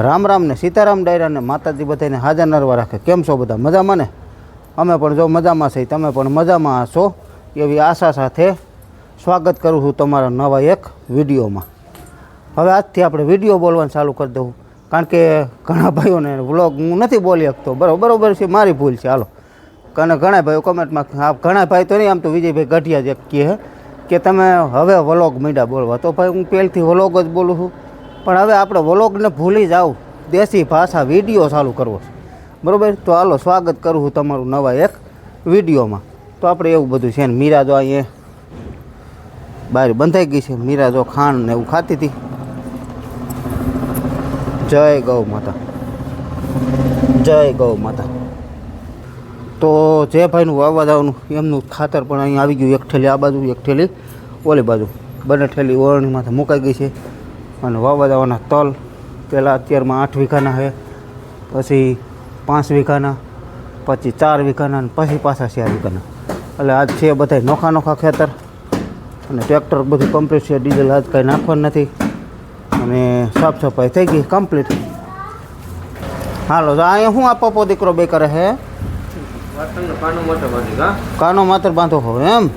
રામ રામ ને સીતારામ ડાયરા ને માતાજી બધાને હાજર નરવા રાખે. કેમ છો બધા? મજામાં ને? અમે પણ જો મજામાં છીએ, તમે પણ મજામાં હશો એવી આશા સાથે સ્વાગત કરું છું તમારા નવા એક વિડીયોમાં. હવે આજથી આપણે વિડીયો બોલવાનું ચાલુ કરી દઉં, કારણ કે ઘણા ભાઈઓને વ્લોગ હું નથી બોલી શકતો. બરોબર છે, મારી ભૂલ છે. હાલો, અને ઘણા ભાઈઓ કમેન્ટમાં, ઘણા ભાઈ તો નહીં, આમ તો વિજયભાઈ ગઢિયા જ કહે કે તમે હવે વ્લોગ મીડા બોલવા. તો ભાઈ હું પહેલથી વ્લોગ જ બોલું છું, પણ હવે આપણે વ્લોગને ભૂલી જાવ, દેશી ભાષા વિડીયો ચાલુ કરવો છે. બરાબર? તો હાલો, સ્વાગત કરું છું તમારું નવા એક વિડીયોમાં. તો આપણે એવું બધું છે ને, મીરા જો અહીંયા બહાર બંધાઈ ગઈ છે. મીરા જો ખાંડ ને એવું ખાતી હતી. જય ગૌ માતા, જય ગૌ માતા. તો જે ભાઈનું વાવવા જવાનું એમનું ખાતર પણ અહીં આવી ગયું. એક ઠેલી આ બાજુ, એક ઠેલી ઓલી બાજુ, બંને ઠેલી ઓરણી માથે મુકાઈ ગઈ છે. અને વાવવા જવાના તલ પહેલાં અત્યારમાં 8 વીઘાના છે, પછી 5 વીઘાના, પછી 4 વીઘાના, અને પછી પાછા 4 વીઘાના. એટલે આજ છે બધા નોખા ખેતર, અને ટ્રેક્ટર બધું કમ્પ્લીટ છે. ડીઝલ આજ કાંઈ નાખવાનું નથી, અને સાફ સફાઈ થઈ ગઈ કમ્પ્લીટ. હાલો, અહીંયા શું આ પપ્પો દીકરો બે કરે છે? કાનો માતર બાંધો હો એમ?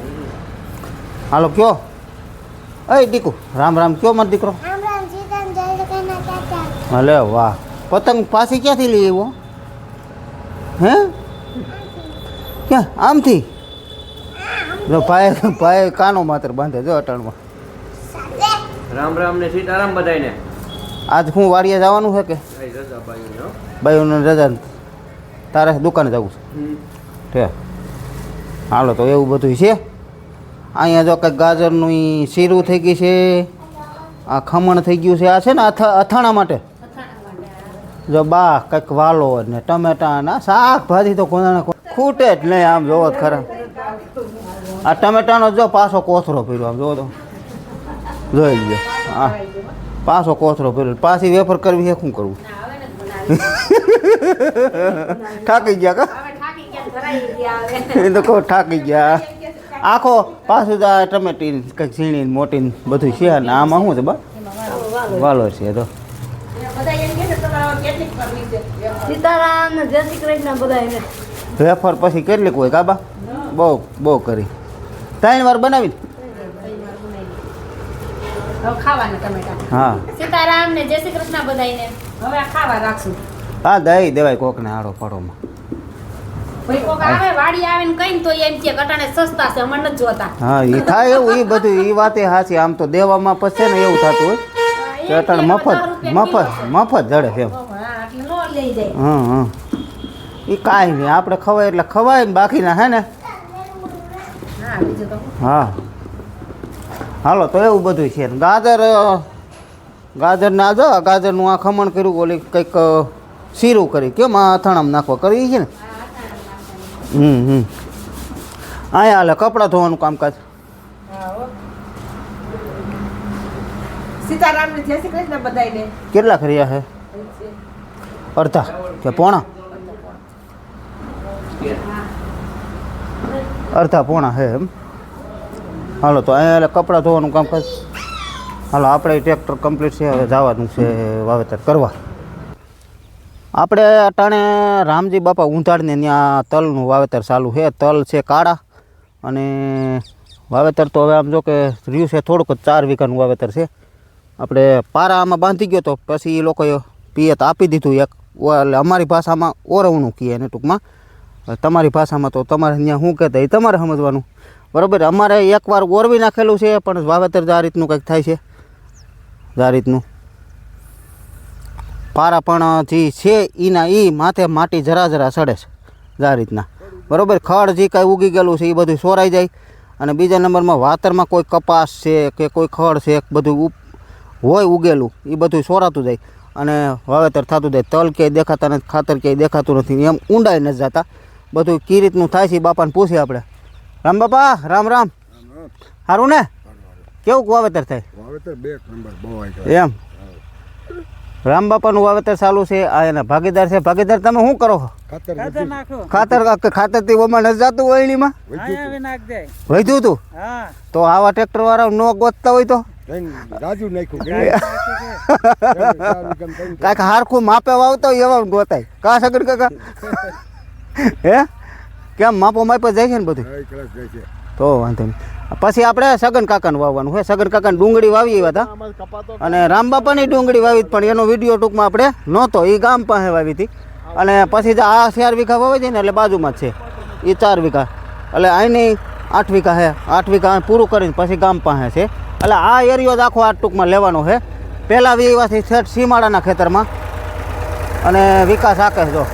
હાલો કયો, અય દીકુ રામ રામ કયો મારો દીકરો. હલે વાહ, પતંગ પાછી ક્યાંથી લઈ આવ્યો? હે ક્યાં? આમથી? જો ભાઈ કાનો માતર બાંધે જો અટાણમાં. રામ રામ ને સીતારામ બધાયને. આજ હું વાડીએ જવાનું છે કે બાઈઓને રજા? તારે દુકાને જવું છે? હાલો, તો એવું બધું છે. અહીંયા જો કંઈક ગાજરનું શીરું થઈ ગઈ છે, આ ખમણ થઈ ગયું છે. આ છે ને અથાણા માટે. જો બા કંઈક વાલો ને ટમેટા ના શાકભાજી તો કોને ખૂટે જ નહીં. આમ જોવો ખરા, આ ટમેટાનો જો પાછો કોથરો પીર્યો. આમ જોવો તો જોઈ લ્યો, હા પાછો કોથરો પીર્યો. પાછી વેફર કરવી છે, શું કરવું? થાકી ગયા કા? એ તો કહો થાકી ગયા. આખો પાછું આ ટમેટી કંઈક ઝીણી મોટી બધું છે. ને આમાં શું છે બા? વાલો છે. તો વેફર પછી કેટલીક હોય કાબા? બહુ કરી 3 વાર બનાવી. હા, સીતારામ ને જય શ્રી કૃષ્ણ બધાયને. હવે ખાવા રાખશું. હા, દઈ દેવાય કોકને આડો પાડોમાં. ભાઈ કોક આવે વાડી આવે ને કઈ તો એમ કે કટાણે સસ્તા છે, અમને નથી જોતા. હા, એ થાય એવું. એ બધું એ વાતે હાચી. આમ તો દેવામાં પછી ને એવું થતું હોય કે અટાણે મફત જડે છે એમ. હા, એ કાંઈ નહીં, આપણે ખવાય એટલે ખવાય ને બાકીના હે ને. હા, હાલો, તો એવું બધું છે. ગાજરને આ જો ગાજરનું આ ખમણ કર્યું, ઓલી કંઈક શીરું કરી. કેમ આ અથાણામાં નાખવા કરી છે ને? અહીંયા હાલે કપડાં ધોવાનું કામકાજ. સીતારામ ને જય શ્રી કૃષ્ણ બધાયને. કેટલા કર્યા છે? અડધા કે પોણા? અડધા પોણા છે એમ. હાલો, તો અહીંયા એટલે કપડાં ધોવાનું કામકાજ. હાલો, આપણે ટ્રેક્ટર કમ્પ્લીટ છે. હવે જવાનું છે વાવેતર કરવા. આપણે અટાણે રામજી બાપા ઊંધાડને ત્યાં તલનું વાવેતર ચાલુ છે. તલ છે કાળા, અને વાવેતર તો હવે આમ જો કે રહ્યું છે થોડુંક જ. 4 વીઘાનું વાવેતર છે. આપણે પારા આમાં બાંધી ગયો તો પછી એ લોકોએ પિયત આપી દીધું એક. એટલે અમારી ભાષામાં ઓરવણું કહે એને ટૂંકમાં. તમારી ભાષામાં તો તમારે ત્યાં શું કહેતા એ તમારે સમજવાનું. બરાબર? અમારે એકવાર ઓરવી નાખેલું છે, પણ વાવેતર આ રીતનું કંઈક થાય છે. આ રીતનું પારા પણ જે છે એના માથે માટી જરા સડે છે આ રીતના. બરાબર? ખડ જે કાંઈ ઉગી ગયેલું છે એ બધું સોરાઈ જાય. અને બીજા નંબરમાં વાતરમાં કોઈ કપાસ છે કે કોઈ ખડ છે બધું હોય ઉગેલું, એ બધું સોરાતું જાય અને વાવેતર થતું જાય. તલ ક્યાંય દેખાતા નથી, ખાતર ક્યાંય દેખાતું નથી, એમ ઊંડાઈ નથી જતા. બધું કઈ રીતનું થાય છે બાપાને પૂછીએ આપણે. રામ બાપા, રામ રામ. સારું ને? કેવું વાવેતર થાય? વાવેતર 2 નંબર બહુ એમ. રામ બાપાનું વાવેતર ચાલુ છે. આ એના ભાગીદાર છે. ભાગીદાર તમે શું કરો? ખાતર થી ઓમાં નથી જતું વળણીમાં વધ્યું હતું. તો આવા ટ્રેક્ટર વાળા ન ગોતતા હોય તો રાજુ નાખ્યું કાંઈક હારખું માપે વાવતો હોય એવા ગોતાય કા સગન કાકા હે કેમ માપો માપે જાય છે ને બધું તો વાંધો નહીં પછી આપણે સગન કાકાનું વાવવાનું છે સગન કાકાને ડુંગળી વાવી આવ્યા હતા અને રામબાપાની ડુંગળી વાવી હતી, પણ એનો વિડીયો ટૂંકમાં આપણે નહોતો, એ ગામ પાસે વાવી હતી. અને પછી જે આ 4 વીઘા વાવી છે ને એટલે બાજુમાં જ છે એ 4 વીઘા, એટલે અહીંની 8 વીઘા છે, 8 વીઘા પૂરું કરીને પછી ગામ પાસે છે. એટલે આ એરિયો જ આખો આ ટૂંકમાં લેવાનો છે. પહેલાં વીવાથી છેઠ સીમાડાના ખેતરમાં અને વિકાસ આકે જો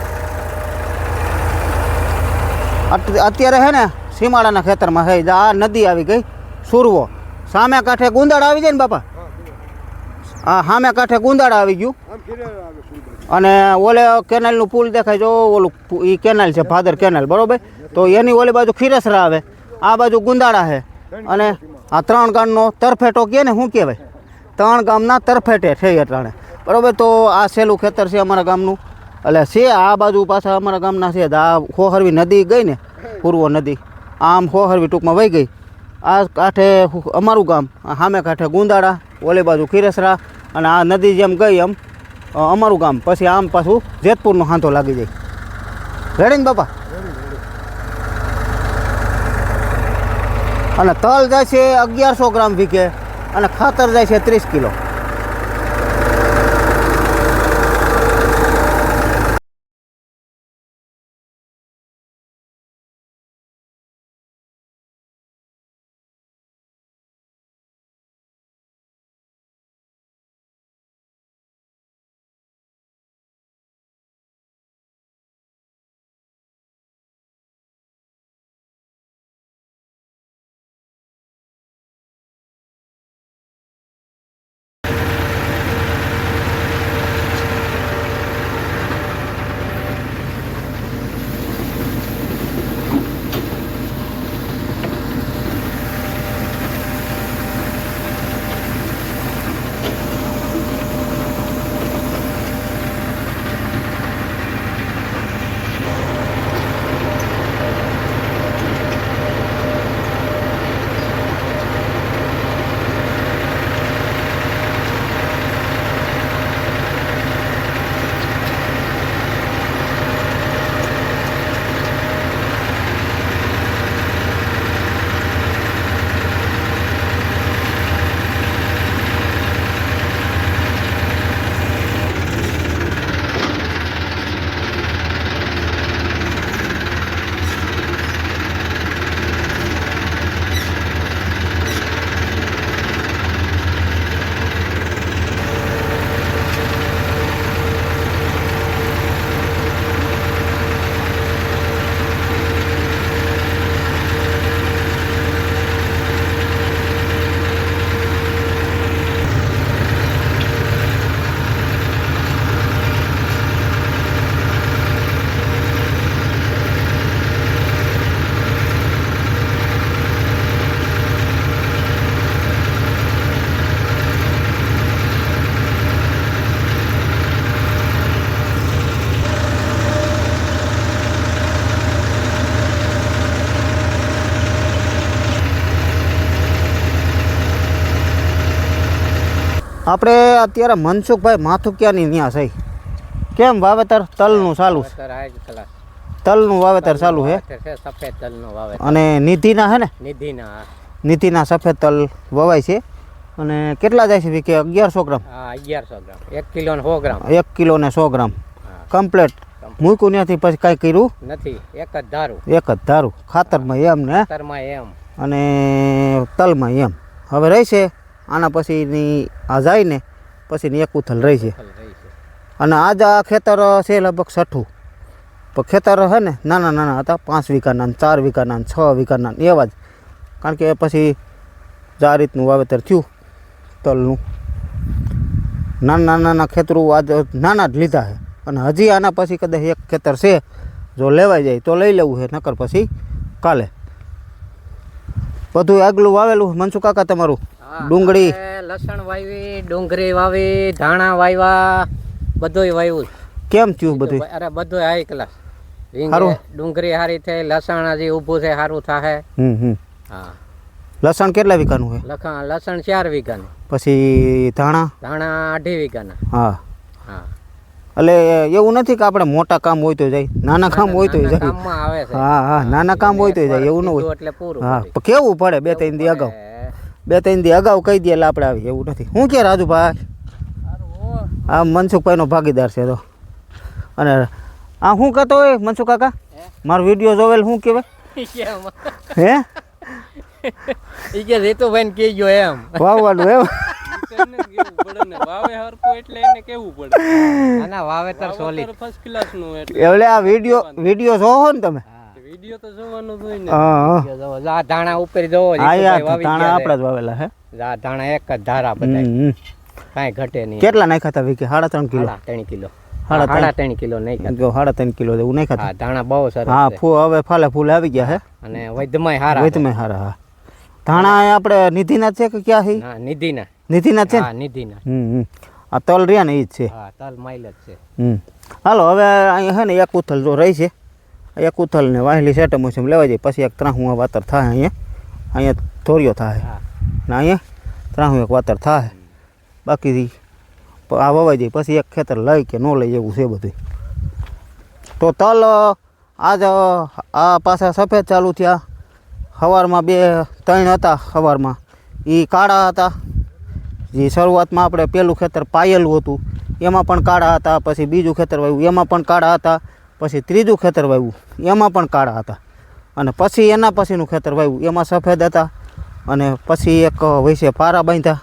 અત્યારે છે ને સીમાડાના ખેતરમાં છે. આ નદી આવી ગઈ સુરવો, સામે કાંઠે ગુંદાળ આવી જાય ને બાપા, હા સામે કાંઠે ગુંદાળ આવી ગયું. અને ઓલે કેનાલનું પુલ દેખાય જો, ઓલું એ કેનાલ છે ભાદર કેનાલ, બરોબર. તો એની ઓલી બાજુ ખીરસરા આવે, આ બાજુ ગુંદાળા છે. અને આ 3 ગામનો તરફેટો કહે ને, શું કહેવાય, 3 ગામના તરફેટે છે અટાણે, બરોબર. તો આ સહેલું ખેતર છે અમારા ગામનું, એટલે છે આ બાજુ પાછા અમારા ગામના છે. આ ખોહરવી નદી ગઈ ને, પૂર્વ નદી આમ ખોહરવી ટૂંકમાં વહી ગઈ. આ કાંઠે અમારું ગામ, સામે કાંઠે ગુંદાળા, ઓલી બાજુ ખીરસરા, અને આ નદી જેમ ગઈ એમ અમારું ગામ. પછી આમ પાછું જેતપુરનો હાંધો લાગી જાય. રેડી ને બાપા? અને તલ જાય છે 1100 ગ્રામ વીઘે અને ખાતર જાય છે 30 કિલો. આપણે અત્યારે મનસુખભાઈ માથુકિયાની ન્યા છે. કેમ વાવેતર તલનું ચાલુ છે? તલનું વાવેતર ચાલુ છે. સફેદ તલનું વાવેતર અને નિધિના છે ને, નિધિના સફેદ તલ વવાય છે. અને કેટલા જાય છે વીકે? 1100 ગ્રામ. 1100 ગ્રામ, 1 કિલો ને 100 ગ્રામ. 1 કિલો ને 100 ગ્રામ કમ્પ્લેટ મૂક્યું ત્યાંથી પછી કાંઈ કર્યું નથી, એક જ ધારું. એક જ ધારું ખાતરમાં એમ ને એમ અને તલમાં એમ. હવે રહેશે આના પછીની આ જાય ને પછીની એક ઉથલ રહી છે. અને આજ આ ખેતર છે લગભગ 6ઠું, પણ ખેતર છે ને નાના નાના હતા, 5 વીઘાના 4 વીઘાના 6 વીઘાના એવા જ. કારણ કે પછી આ રીતનું વાવેતર થયું તલનું. નાના નાના ખેતરું આજ નાના જ લીધા છે. અને હજી આના પછી કદાચ એક ખેતર છે, જો લેવાઈ જાય તો લઈ લેવું છે, નકર પછી કાલે. બધું આગલું વાવેલું મનસુખ કાકા તમારું? ડુંગળી, લસણ વાવી, ડુંગળી વાવી, ધાણા વાવ્યા, બધુંય વાવ્યું. કેમ થયું બધું? અરે બધું હાઈ ક્લાસ. ડુંગળી સારી થઈ, લસણ હજી ઊભું છે, સારું થાય. હા લસણ કેટલા વીઘાનું છે? લસણ 4 વીઘાનું. પછી ધાણા? ધાણા 2.5 વીઘાના. હા, હા. એટલે એવું નથી કે આપણે મોટા કામ હોય તો જાય, નાના કામ હોય તો જાય. કામમાં આવે છે. હા હા, નાના કામ હોય તો જાય, એવું ન હોય. એટલે પૂરું. હા, પણ કેવું પડે 2-3 દી અગાઉ, 2-3 દી અગાઉ કહી દે એટલે આપણે આવી, એવું નથી. શું કે રાજુભાઈ? આ મનસુખભાઈનો ભાગીદાર છે તો. અને આ શું કહેતો હોય મનસુખ કાકા? મારો વિડીયો જોવેલ શું કહેવાય? હે ઈ કે રીતુભાઈ ને કહેજો એમ વાવવાનું એમ? ના વાવેતર સોલિડ ફર્સ્ટ ક્લાસ નું એટલે આ વિડીયો જોવો ને તમે? વિડિયો તો જોવાનું જ હોય ને. હા આ ધાણા ઉપર જોવો. હા યાર, ધાણા આપણા જ વાવેલા હે. આ ધાણા એક જ ધારા બધા, કાંઈ ઘટે નહીં. કેટલા નાખ્યા હતા વીકે? 3.5 કિલો? 3 કિલો. 3.5 કિલો નહીં. 3.5 કિલો એવું નહીં ખાતા. હા, ધાણા બહુ સરસ હા, છે. હવે ફાલે ફૂલ આવી ગયા હે. અને વૈધમાંય હારા છે. વૈધમાંય હારા. હા, ધાણા આપણે નિધિના છે કે ક્યાં છે? હા, નિધિના. નિધિના છે ને? હા, નિધિના. આ તલ રહ્યા ને એ જ છે. હા, તલ માઇલેજ છે. હાલો હવે અહીંયા છે ને એક ઉથલ જો રહી છે, એક ઉથલ ને વાહેલી સેટમ મોસમ લેવા જાય, પછી એક ત્રાહું વાતર થાય. અહીંયા ધોરિયો થાય ને અહીંયા ત્રાહું એક વાતર થાય. બાકી આ વવાઈ જાય પછી એક ખેતર લઈ કે ન લઈ એવું છે બધું. તો તલ આજ આ પાછા સફેદ ચાલુ થયા. સવારમાં 2-3 હતા, સવારમાં એ કાળા હતા. જે શરૂઆતમાં આપણે પેલું ખેતર પાયેલું હતું એમાં પણ કાળા હતા, પછી બીજું ખેતર વાવ્યું એમાં પણ કાળા હતા, પછી ત્રીજું ખેતર વાવ્યું એમાં પણ કાળા હતા, અને પછી એના પછીનું ખેતર વાવ્યું એમાં સફેદ હતા. અને પછી એક વૈસે પારા બાંધ્યા,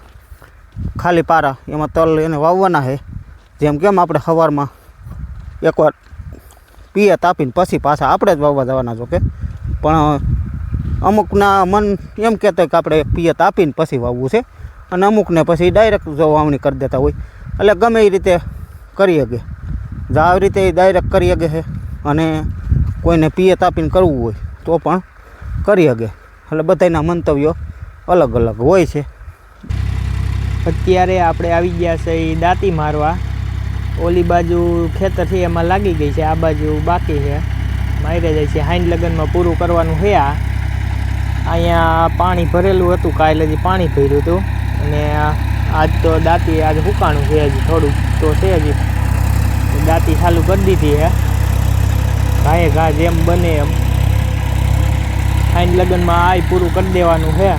ખાલી પારા, એમાં તલ એને વાવવાના છે. જેમ કેમ આપણે સવારમાં એકવાર પિયત આપીને પછી પાછા આપણે જ વાવવા જવાના છો કે, પણ અમુકના મન એમ કહેતા કે આપણે પિયત આપીને પછી વાવવું છે, અને અમુકને પછી ડાયરેક્ટ જો વાવણી કરી દેતા હોય. એટલે ગમે એ રીતે કરી શકે, આવી રીતે ડાયરેક્ટ કરી શકે છે, અને કોઈને પિયત આપીને કરવું હોય તો પણ કરી શકે. એટલે બધાના મંતવ્યો અલગ અલગ હોય છે. અત્યારે આપણે આવી ગયા છે એ દાંતી મારવા. ઓલી બાજુ ખેતર છે એમાં લાગી ગઈ છે, આ બાજુ બાકી છે. મારી જાય છે, હાઈન લગનમાં પૂરું કરવાનું છે. અહીંયા પાણી ભરેલું હતું, કાલે હજી પાણી ભર્યું હતું, અને આજ તો દાંતી આજ હુકાણું છે, હજી થોડુંક તો છે. હજી દાંતી ચાલુ કરી દીધી છે, ઘાએ ઘા જેમ બને એમ. હાઈન લગનમાં આ પૂરું કરી દેવાનું છે.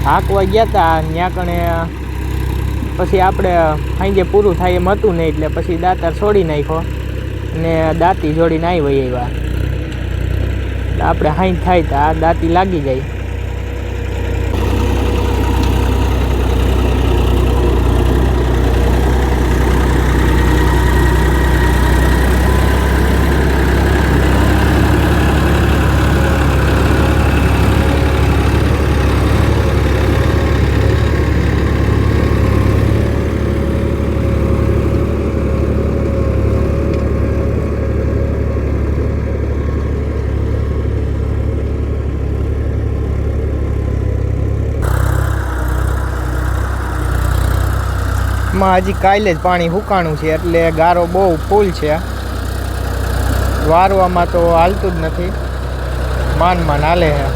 હાંકવા ગયા હતા ત્યાં કણે, પછી આપણે સાંજે પૂરું થાય એમ હતું નહીં, એટલે પછી દાંતર છોડી નાખ્યો અને દાંતી જોડીને આવી આવ્યા. આપણે હાઈ થાય તો આ દાંતી લાગી જાય. માં હજી કાલે જ પાણી હુકાણું છે, એટલે ગારો બહુ ફૂલ છે. વારવામાં તો હાલતું જ નથી, માન હાલે છે.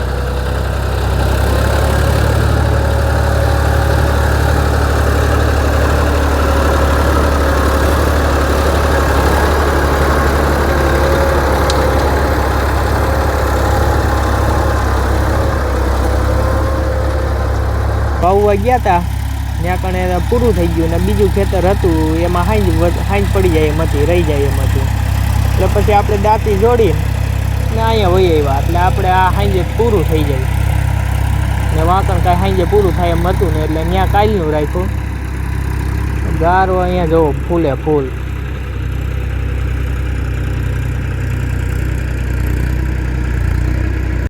વાવવા ગયા હતા ત્યાં કણે પૂરું થઈ ગયું, ને બીજું ખેતર હતું એમાં હાંજ પડી જાય એમ હતી, રહી જાય એમ હતું. એટલે પછી આપણે દાંતી જોડીને ને અહીંયા વહી આવ્યા, એટલે આપણે આ હાંજે પૂરું થઈ જાય. ને વાંકણ કાંઈ હાંજે પૂરું થાય એમ હતું ને, એટલે ત્યાં કાલનું રાખ્યું. ગારો અહીંયા જવો ફૂલે ફૂલ.